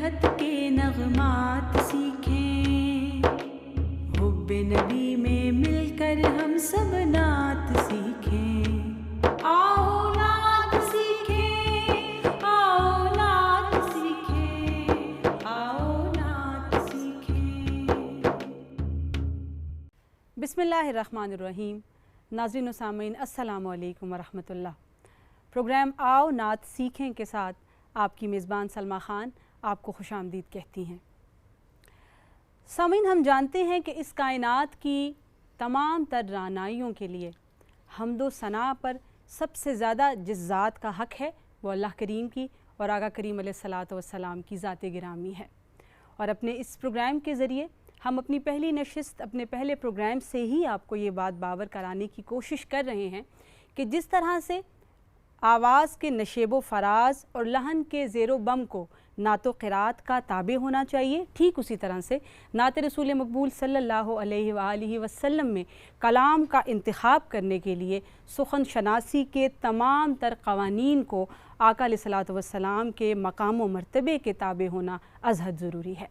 तलहत के नगमात सीखें, हुब्बे नबी में मिलकर हम सब नात सीखें। आओ नात सीखें, आओ नात सीखें, आओ नात सीखें। बिस्मिल्लाहिर्रहमानिर्रहीम। नाज़रीन व सामीन अस्सलामु अलैकुम वरहमतुल्लाह। प्रोग्राम आओ नात सीखें के साथ आपकी मेज़बान सलमा ख़ान आपको खुशामदीद कहती हैं। सामीन, हम जानते हैं कि इस कायनात की तमाम तर रानाइयों के लिए हम्दो सना पर सबसे ज़्यादा जिस ज़ात का हक़ है वो अल्लाह करीम की और आका करीम अलैहिस्सलातु वस्सलाम की ज़ात गिरामी है। और अपने इस प्रोग्राम के ज़रिए हम अपनी पहली नशिस्त, अपने पहले प्रोग्राम से ही आपको ये बात बावर कराने की कोशिश कर रहे हैं कि जिस तरह से आवाज़ के नशेबो फराज और लहन के ज़ेरो बम को नातो क़िरात का ताबे होना चाहिए, ठीक उसी तरह से नात रसूल मकबूल सल्लल्लाहु अलैहि वसल्लम में कलाम का इंतखाब करने के लिए सुखन शनासी के तमाम तर क़वानीन को आका अलैहिस्सलातु वस्सलाम के मकाम व मर्तबे के ताबे होना अज़हद ज़रूरी है।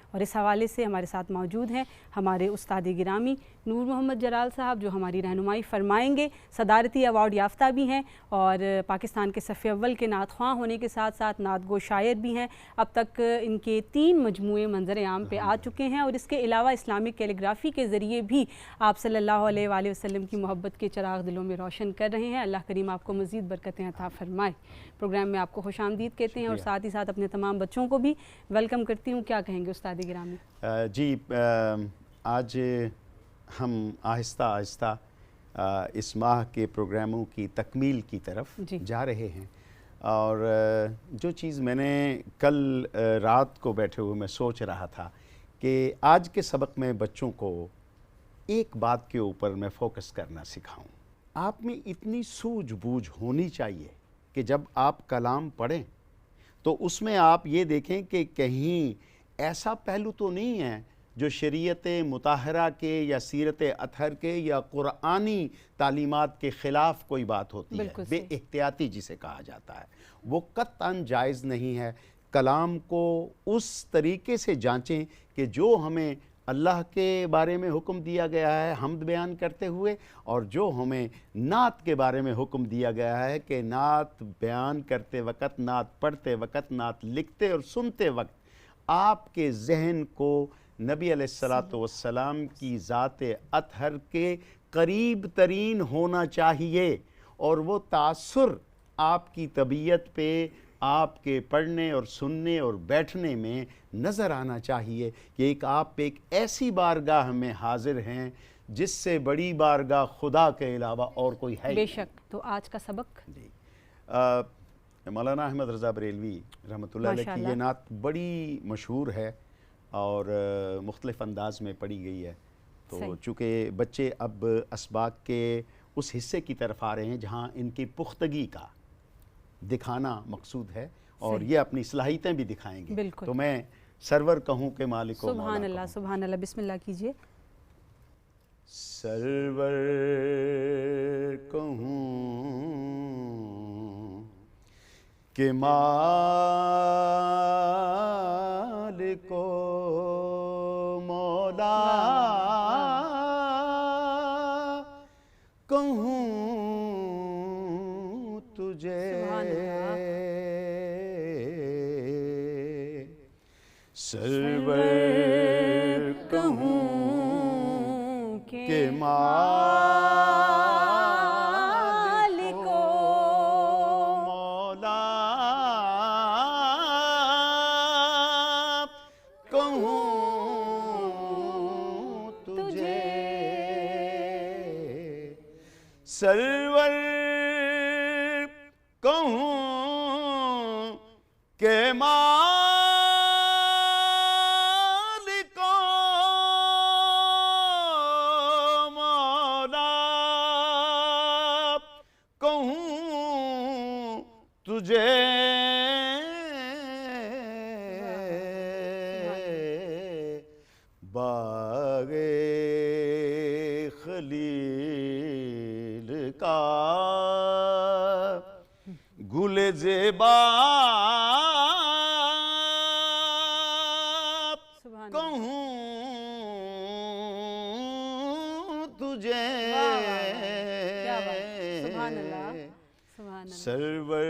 और इस हवाले से हमारे साथ मौजूद हैं हमारे उस्ताद गिरामी नूर मोहम्मद जलाल साहब, जो हमारी रहनुमाई फरमाएंगे। सदारती अवार्ड याफ्ता भी हैं और पाकिस्तान के सफ़े अव्वल के नात ख्वां होने के साथ साथ नात गो शायर भी हैं। अब तक इनके 3 मजमूए मंजर आम पे आ चुके हैं और इसके अलावा इस्लामिक कैलीग्राफ़ी के ज़रिए भी आप सल्लल्लाहु अलैहि वसल्लम की मोहब्बत के चिराग दिलों में रोशन कर रहे हैं। अल्लाह करीम आपको मज़ीद बरकतें अता फ़रमाए। प्रोग्राम में आपको खुशामदीद कहते हैं और साथ ही साथ अपने तमाम बच्चों को भी वेलकम करती हूँ। क्या कहेंगे उस्ताद गिरामी? जी, आज हम आहिस्ता आहिस्ता इस माह के प्रोग्रामों की तकमील की तरफ जा रहे हैं। और जो चीज़ मैंने कल रात को बैठे हुए मैं सोच रहा था कि आज के सबक में बच्चों को एक बात के ऊपर मैं फ़ोकस करना सिखाऊं। आप में इतनी सूझबूझ होनी चाहिए कि जब आप कलाम पढ़ें तो उसमें आप ये देखें कि कहीं ऐसा पहलू तो नहीं है जो शरीयत मुताहरा के या सीरत अतहर के या कुरानी तालीमात के ख़िलाफ़ कोई बात होती है, बेएहतियाती जिसे कहा जाता है, वो कतई जायज़ नहीं है। कलाम को उस तरीके से जांचें कि जो हमें अल्लाह के बारे में हुक्म दिया गया है हम्द बयान करते हुए, और जो हमें नात के बारे में हुक्म दिया गया है कि नात बयान करते वक़्त, नात पढ़ते वक़्त, नात लिखते और सुनते वक्त आपके जहन को नबी अलैहिस्सलातु वस्सलाम की ज़ात अतहर के करीब तरीन होना चाहिए। और वो तासुर आपकी तबीयत पे, आपके पढ़ने और सुनने और बैठने में नज़र आना चाहिए कि आप एक ऐसी बारगाह में हाजिर हैं जिससे बड़ी बारगाह खुदा के अलावा और कोई है। बेशक। तो आज का सबक जी, मौलाना अहमद रज़ा बरेलवी रहमतुल्लाह अलैह की ये नात बड़ी मशहूर है और मुख्तलिफ़ अंदाज में पढ़ी गई है। तो चूँकि बच्चे अब असबाक के उस हिस्से की तरफ आ रहे हैं जहाँ इनकी पुख्तगी का दिखाना मकसूद है और ये अपनी सलाहियतें भी दिखाएंगे। तो मैं सरवर कहूँ के मालिक को सुभान अल्लाह, सुभान अल्लाह। बिस्मिल्लाह कीजिए। सरवर कहूँ के मालिको मौला, कहूँ तुझे सरवर कहूँ के मालिको मौला, कहूँ तुझे सरवर कहूँ के मालिको मौला, कहूँ तुझे बागे खलील का गुल ज़ेबा सुभान अल्लाह, सुभान अल्लाह। सरवर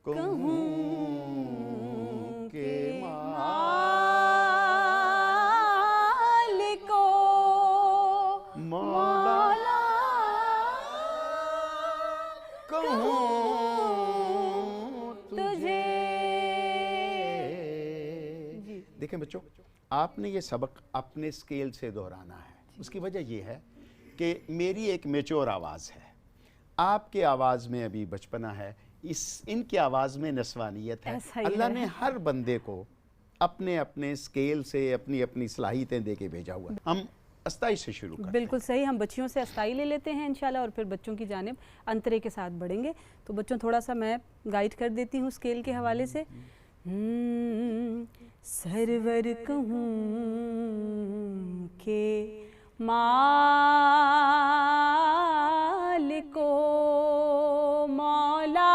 कहूँ के मालिको मौला कहूँ तुझे। देखें बच्चों, आपने ये सबक अपने स्केल से दोहराना है। उसकी वजह ये है कि मेरी एक मेच्योर आवाज़ है, आपके आवाज़ में अभी बचपना है, इनकी आवाज़ में नस्वानियत है। अल्लाह ने हर बंदे को अपने अपने स्केल से अपनी अपनी सलाहियतें दे के भेजा हुआ है। हम अस्ताई से शुरू करते बिल्कुल सही, हम बच्चियों से अस्ताई ले लेते हैं इंशाल्लाह और फिर बच्चों की जानिब अंतरे के साथ बढ़ेंगे। तो बच्चों थोड़ा सा मैं गाइड कर देती हूँ स्केल के हवाले से। सरवर कहूँ के मालिको मौला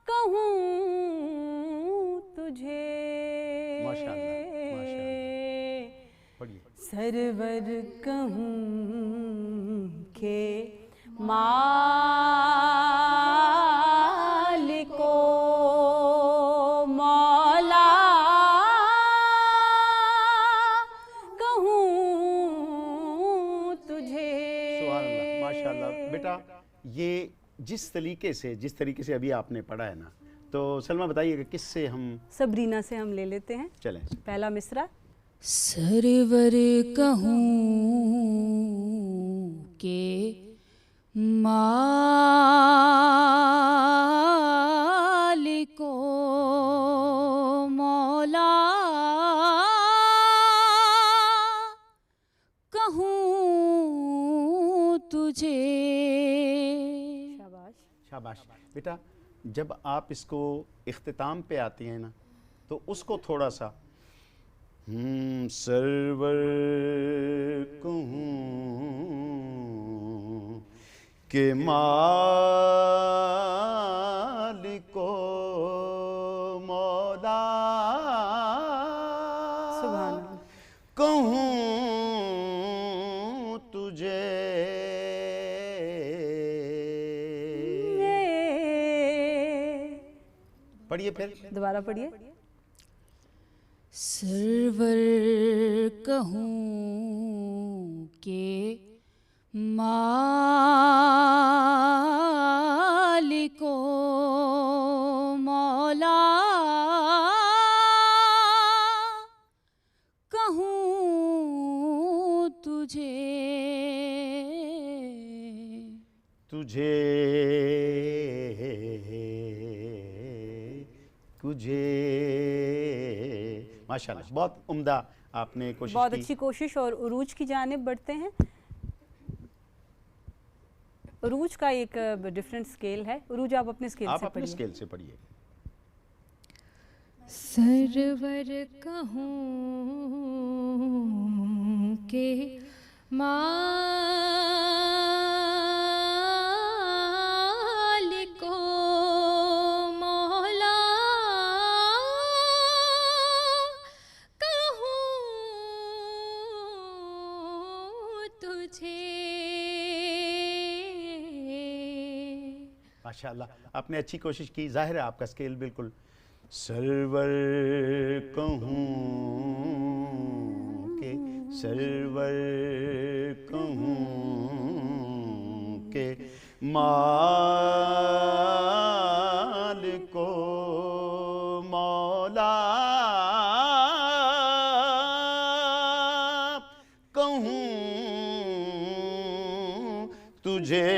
कहूँ तुझे। माशाअल्लाह, माशाअल्लाह। पढ़िए। सरवर कहूँ के मालिको मौला कहूँ तुझे। सुभान अल्लाह, माशाअल्लाह। बेटा, ये जिस तरीके से अभी आपने पढ़ा है ना, तो सलमा बताइएगा किससे हम? सबरीना से हम ले लेते हैं। चलें। पहला मिसरा। सरवर कहूँ के मालिको मौला कहूँ तुझे। शाबाश। शाबाश। बेटा, जब आप इसको इख्तिताम पे आती हैं ना, तो उसको थोड़ा सा सरवर कहूँ के मालिको मौला सुभान अल्लाह। कहूँ तुझे। पढ़िए, फिर दोबारा पढ़िए। सरवर कहूँ के मालिको मौला कहूँ तुझे। तुझे माशाल्लाह, बहुत उम्दा आपने कोशिश बहुत की। अच्छी कोशिश। और उरूज की जानिब बढ़ते हैं। उरूज का एक डिफरेंट स्केल है। उरूज आप अपने स्केल आप से अपने पढ़िए। स्केल से पढ़िए। सरवर कहूँ के मालिको मौला कहूँ तुझे। माशाल्लाह, आपने अच्छी कोशिश की। जाहिर है आपका स्केल बिल्कुल सरवर कहूँ के, सरवर कहूँ के मालिको मौला कहूँ तुझे।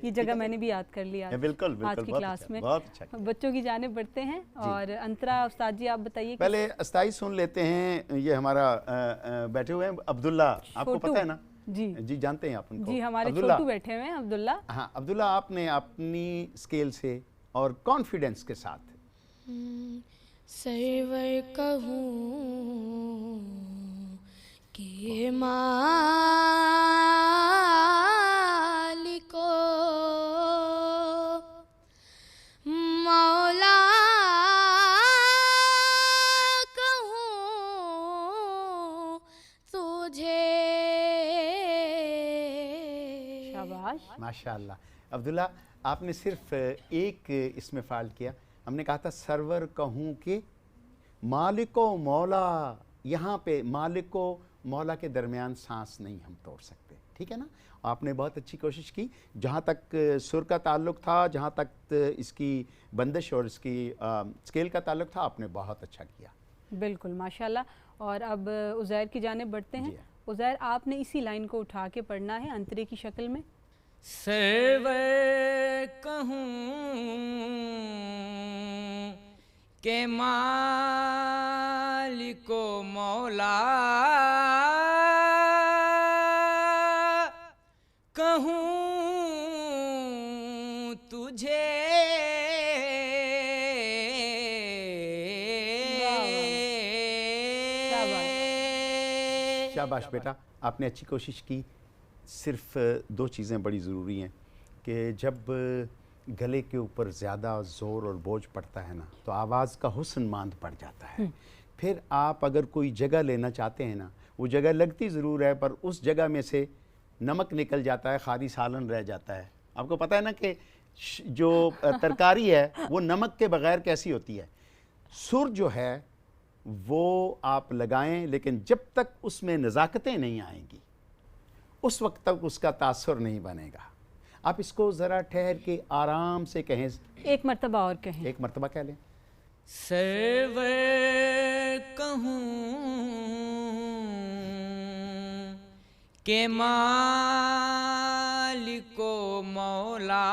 ये जगह मैंने भी याद कर लिया बिल्कुल बिल्कुल, आज की बहुत क्लास अच्छा, में। बहुत अच्छा। बच्चों की जानिब बढ़ते हैं और अंतरा उस्ताद जी आप बताइए। पहले अस्ताई सुन लेते हैं। ये हमारा बैठे हुए हैं अब्दुल्ला, आपको पता है ना? जी जानते हैं आप उनको? जी, हमारे अब्दुल्ला। छोटू बैठे हुए हैं अब्दुल्ला। हाँ अब्दुल्ला, आपने अपनी स्केल से और कॉन्फिडेंस के साथ सरवर कहूँ के मालिको मौला कहूँ शाबाश। माशाअल्लाह। अब्दुल्ला, आपने सिर्फ एक इसमें फाल्ट किया। हमने कहा था सरवर कहूँ कि मालिको मौला, यहाँ पे मालिको मौला के दरमियान सांस नहीं हम तोड़ सकते, ठीक है ना। आपने बहुत अच्छी कोशिश की। जहाँ तक सुर का ताल्लुक़ था, जहाँ तक इसकी बंदिश और इसकी स्केल का ताल्लुक़ था, आपने बहुत अच्छा किया। बिल्कुल माशाल्लाह। और अब उज़ैर की जानिब बढ़ते हैं। जी। उज़ैर, आपने इसी लाइन को उठा के पढ़ना है अंतरे की शक्ल में। सर्वर कहूँ के मालिको मौला, कहूँ तुझे शाबाश बेटा, आपने अच्छी कोशिश की। सिर्फ दो चीज़ें बड़ी ज़रूरी हैं कि जब गले के ऊपर ज़्यादा ज़ोर और बोझ पड़ता है ना, तो आवाज़ का हुस्न मांद पड़ जाता है। फिर आप अगर कोई जगह लेना चाहते हैं ना, वो जगह लगती ज़रूर है, पर उस जगह में से नमक निकल जाता है, खाली सालन रह जाता है। आपको पता है ना कि जो तरकारी है वो नमक के बग़ैर कैसी होती है। सुर जो है वो आप लगाएं, लेकिन जब तक उसमें नज़ाकतें नहीं आएंगी उस वक्त तक उसका तासुर नहीं बनेगा। आप इसको ज़रा ठहर के आराम से कहें, एक मर्तबा और कहें। एक मर्तबा कह लें। सर्वर कहूँ के मालिको मौला,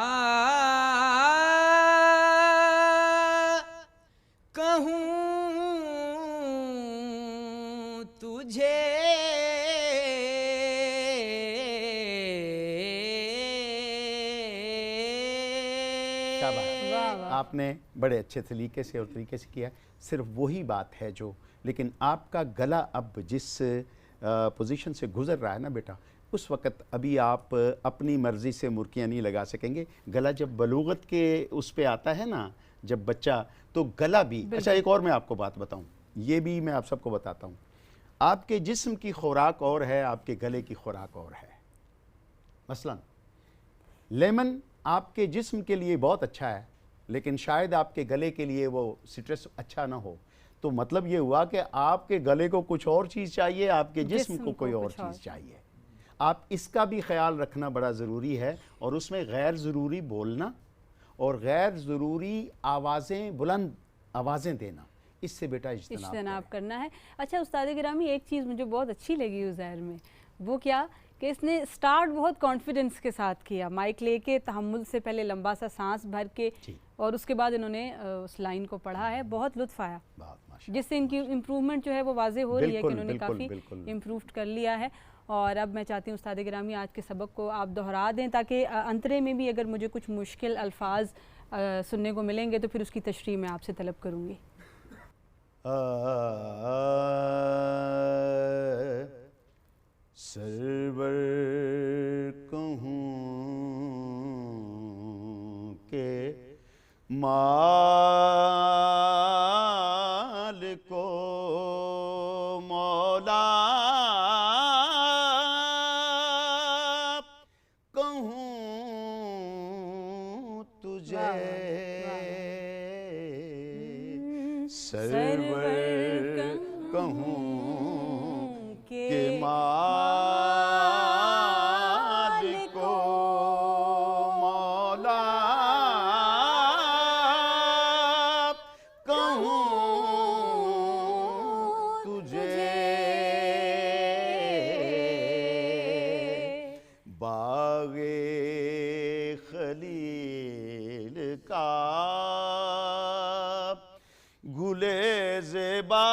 कहूँ तुझे आपने बड़े अच्छे तरीके से किया। सिर्फ वही बात है जो, लेकिन आपका गला अब जिस पोजीशन से गुजर रहा है ना बेटा, उस वक़्त अभी आप अपनी मर्ज़ी से मुर्कियाँ नहीं लगा सकेंगे। गला जब बलूगत के उस पे आता है ना, जब बच्चा, तो गला भी। अच्छा, एक और मैं आपको बात बताऊँ, ये भी मैं आप सबको बताता हूँ। आपके जिस्म की खुराक और है, आपके गले की खुराक और है। मसलन लेमन आपके जिस्म के लिए बहुत अच्छा है, लेकिन शायद आपके गले के लिए वो सिट्रस अच्छा ना हो। तो मतलब ये हुआ कि आपके गले को कुछ और चीज़ चाहिए, आपके जिस्म को कोई और चीज़ चाहिए। आप इसका भी ख्याल रखना बड़ा ज़रूरी है, और उसमें गैर ज़रूरी बोलना और गैर ज़रूरी आवाज़ें, बुलंद आवाज़ें देना, इससे बेटा इज्तनाब करना है। अच्छा उस्ताद गिरामी, एक चीज़ मुझे बहुत अच्छी लगी उज़ैर में, वो क्या कि इसने स्टार्ट बहुत कॉन्फिडेंस के साथ किया, माइक लेके तहम्मुल से पहले लंबा सा सांस भर के, और उसके बाद इन्होंने उस लाइन को पढ़ा है। बहुत लुत्फ़ आया, जिससे इनकी इम्प्रूवमेंट जो है वो वाज़े हो रही है कि इन्होंने काफ़ी इम्प्रूव कर लिया है। और अब मैं चाहती हूँ उस्ताद गिरामी आज के सबक को आप दोहरा दें, ताकि अंतरे में भी अगर मुझे कुछ मुश्किल अल्फाज सुनने को मिलेंगे तो फिर उसकी तशरीह मैं आपसे तलब करूँगी। सरवर कहूँ के मालिको मौला, कहूँ तुझे सरवर कहूँ के मालिको मौला, कहूँ तुझे बाग़े खलील का गुले ज़ेबा